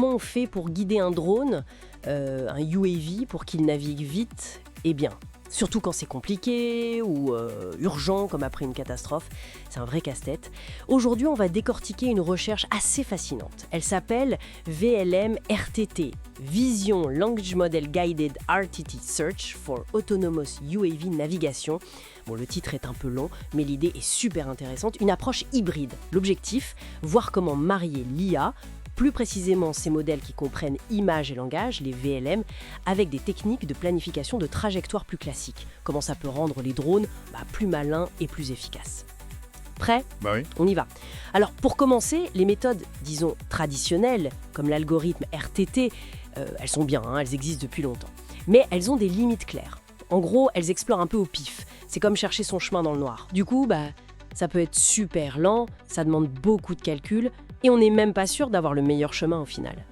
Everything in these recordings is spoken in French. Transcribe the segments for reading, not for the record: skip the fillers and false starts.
comment on fait pour guider un drone, un UAV, pour qu'il navigue vite et bien? Surtout quand c'est compliqué ou urgent, comme après une catastrophe. C'est un vrai casse-tête. Aujourd'hui, on va décortiquer une recherche assez fascinante. Elle s'appelle VLM RTT, Vision Language Model Guided RTT Search for Autonomous UAV Navigation. Bon, le titre est un peu long, mais l'idée est super intéressante. Une approche hybride. L'objectif, voir comment marier l'IA, plus précisément ces modèles qui comprennent images et langage, les VLM, avec des techniques de planification de trajectoires plus classiques. Comment ça peut rendre les drones plus malins et plus efficaces. Prêt ? Oui. On y va. Alors pour commencer, les méthodes, disons, traditionnelles, comme l'algorithme RTT, elles sont bien, elles existent depuis longtemps. Mais elles ont des limites claires. En gros, elles explorent un peu au pif. C'est comme chercher son chemin dans le noir. Du coup, ça peut être super lent, ça demande beaucoup de calculs, et on n'est même pas sûr d'avoir le meilleur chemin au final.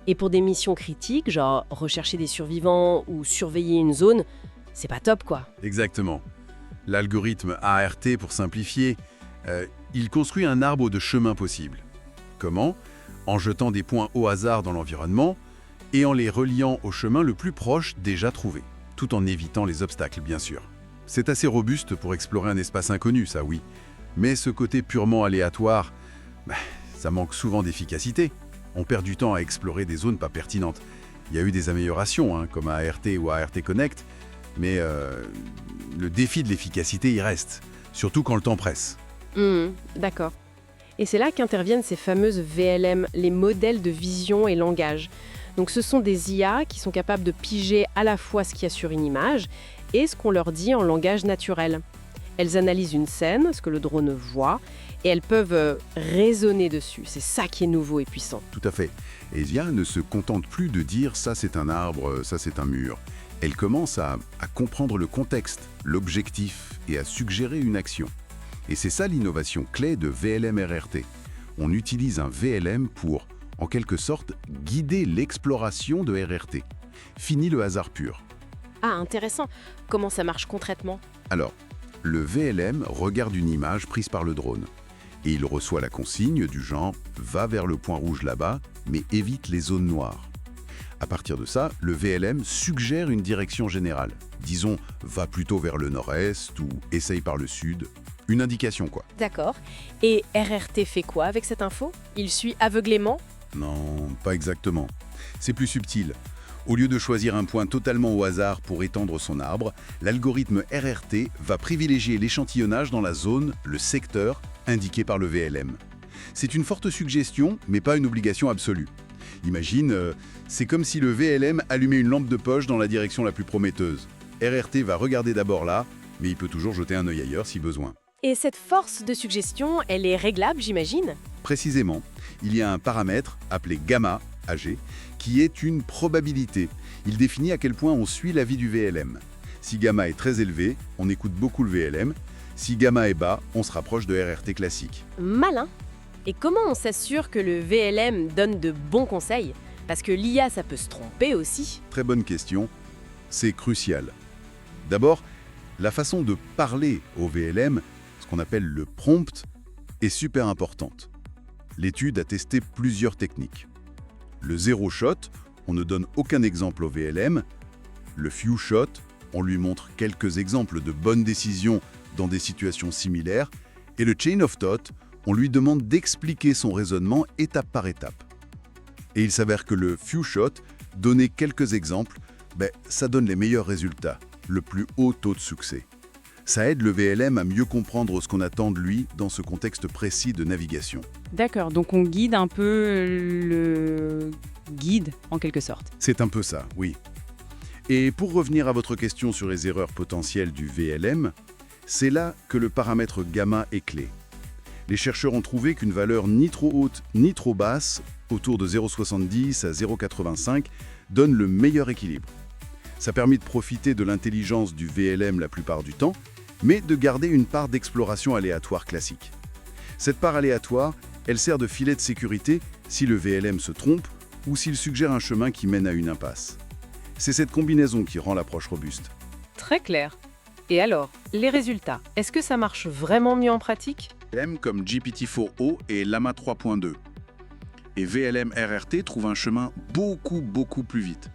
Et pour des missions critiques, genre rechercher des survivants ou surveiller une zone, c'est pas top quoi. Exactement. L'algorithme ART, pour simplifier, il construit un arbre de chemins possibles. Comment ? En jetant des points au hasard dans l'environnement et en les reliant au chemin le plus proche déjà trouvé, tout en évitant les obstacles bien sûr. C'est assez robuste pour explorer un espace inconnu, ça oui. Mais ce côté purement aléatoire, ça manque souvent d'efficacité. On perd du temps à explorer des zones pas pertinentes. Il y a eu des améliorations, comme ART ou ART Connect, mais le défi de l'efficacité y reste, surtout quand le temps presse. D'accord. Et c'est là qu'interviennent ces fameuses VLM, les modèles de vision et langage. Donc ce sont des IA qui sont capables de piger à la fois ce qu'il y a sur une image et ce qu'on leur dit en langage naturel. Elles analysent une scène, ce que le drone voit, et elles peuvent raisonner dessus. C'est ça qui est nouveau et puissant. Tout à fait. Et l'IA ne se contente plus de dire « ça c'est un arbre, ça c'est un mur ». Elle commence à comprendre le contexte, l'objectif et à suggérer une action. Et c'est ça l'innovation clé de VLM-RRT. On utilise un VLM pour, en quelque sorte, guider l'exploration de RRT. Fini le hasard pur. Ah, intéressant. Comment ça marche concrètement ? Alors, le VLM regarde une image prise par le drone. Et il reçoit la consigne du genre « va vers le point rouge là-bas, mais évite les zones noires ». À partir de ça, le VLM suggère une direction générale. Disons « va plutôt vers le nord-est » ou « essaye par le sud ». Une indication quoi. D'accord. Et RRT fait quoi avec cette info ? Il suit aveuglément ? Non, pas exactement. C'est plus subtil. Au lieu de choisir un point totalement au hasard pour étendre son arbre, l'algorithme RRT va privilégier l'échantillonnage dans la zone, le secteur, indiqué par le VLM. C'est une forte suggestion, mais pas une obligation absolue. Imagine, c'est comme si le VLM allumait une lampe de poche dans la direction la plus prometteuse. RRT va regarder d'abord là, mais il peut toujours jeter un œil ailleurs si besoin. Et cette force de suggestion, elle est réglable, j'imagine ? Précisément, il y a un paramètre appelé gamma, AG, qui est une probabilité. Il définit à quel point on suit l'avis du VLM. Si gamma est très élevé, on écoute beaucoup le VLM. Si gamma est bas, on se rapproche de RRT classique. Malin. Et comment on s'assure que le VLM donne de bons conseils ? Parce que l'IA, ça peut se tromper aussi. Très bonne question. C'est crucial. D'abord, la façon de parler au VLM, ce qu'on appelle le prompt, est super importante. L'étude a testé plusieurs techniques. Le zero shot, on ne donne aucun exemple au VLM. Le few shot, on lui montre quelques exemples de bonnes décisions dans des situations similaires. Et le chain of thought, on lui demande d'expliquer son raisonnement étape par étape. Et il s'avère que le few shot, donner quelques exemples, ça donne les meilleurs résultats, le plus haut taux de succès. Ça aide le VLM à mieux comprendre ce qu'on attend de lui dans ce contexte précis de navigation. D'accord, donc on guide un peu le guide en quelque sorte. C'est un peu ça, oui. Et pour revenir à votre question sur les erreurs potentielles du VLM, c'est là que le paramètre gamma est clé. Les chercheurs ont trouvé qu'une valeur ni trop haute ni trop basse, autour de 0,70 à 0,85, donne le meilleur équilibre. Ça permet de profiter de l'intelligence du VLM la plupart du temps, mais de garder une part d'exploration aléatoire classique. Cette part aléatoire, elle sert de filet de sécurité si le VLM se trompe ou s'il suggère un chemin qui mène à une impasse. C'est cette combinaison qui rend l'approche robuste. Très clair. Et alors, les résultats, est-ce que ça marche vraiment mieux en pratique ? VLM comme GPT-4o et Llama 3.2. Et VLM RRT trouve un chemin beaucoup plus vite.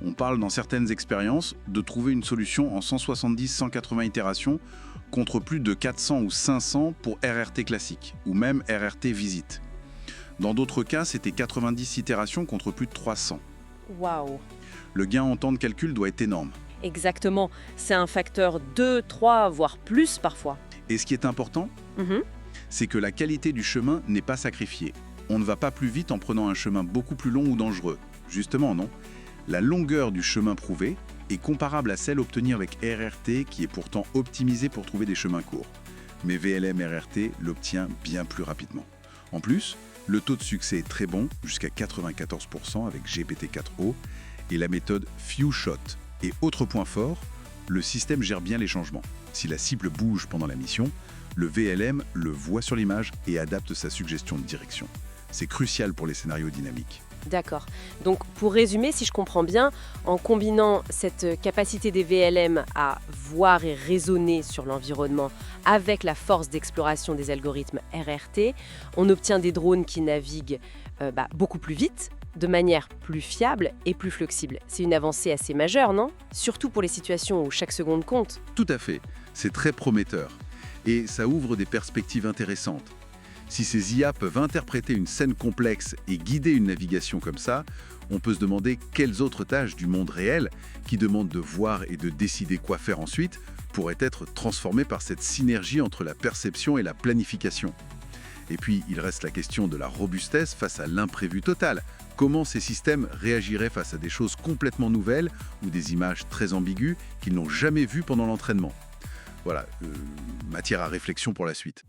On parle dans certaines expériences de trouver une solution en 170-180 itérations contre plus de 400 ou 500 pour RRT classique, ou même RRT visite. Dans d'autres cas, c'était 90 itérations contre plus de 300. Waouh! Le gain en temps de calcul doit être énorme. Exactement. C'est un facteur 2, 3, voire plus parfois. Et ce qui est important, c'est que la qualité du chemin n'est pas sacrifiée. On ne va pas plus vite en prenant un chemin beaucoup plus long ou dangereux. Justement, non. La longueur du chemin prouvé est comparable à celle obtenue avec RRT qui est pourtant optimisée pour trouver des chemins courts. Mais VLM RRT l'obtient bien plus rapidement. En plus, le taux de succès est très bon, jusqu'à 94% avec GPT-4o, et la méthode Few Shot. Et autre point fort, le système gère bien les changements. Si la cible bouge pendant la mission, le VLM le voit sur l'image et adapte sa suggestion de direction. C'est crucial pour les scénarios dynamiques. D'accord. Donc pour résumer, si je comprends bien, en combinant cette capacité des VLM à voir et raisonner sur l'environnement avec la force d'exploration des algorithmes RRT, on obtient des drones qui naviguent beaucoup plus vite, de manière plus fiable et plus flexible. C'est une avancée assez majeure, non? Surtout pour les situations où chaque seconde compte. Tout à fait. C'est très prometteur. Et ça ouvre des perspectives intéressantes. Si ces IA peuvent interpréter une scène complexe et guider une navigation comme ça, on peut se demander quelles autres tâches du monde réel, qui demandent de voir et de décider quoi faire ensuite, pourraient être transformées par cette synergie entre la perception et la planification. Et puis, il reste la question de la robustesse face à l'imprévu total. Comment ces systèmes réagiraient face à des choses complètement nouvelles ou des images très ambiguës qu'ils n'ont jamais vues pendant l'entraînement? Voilà, matière à réflexion pour la suite.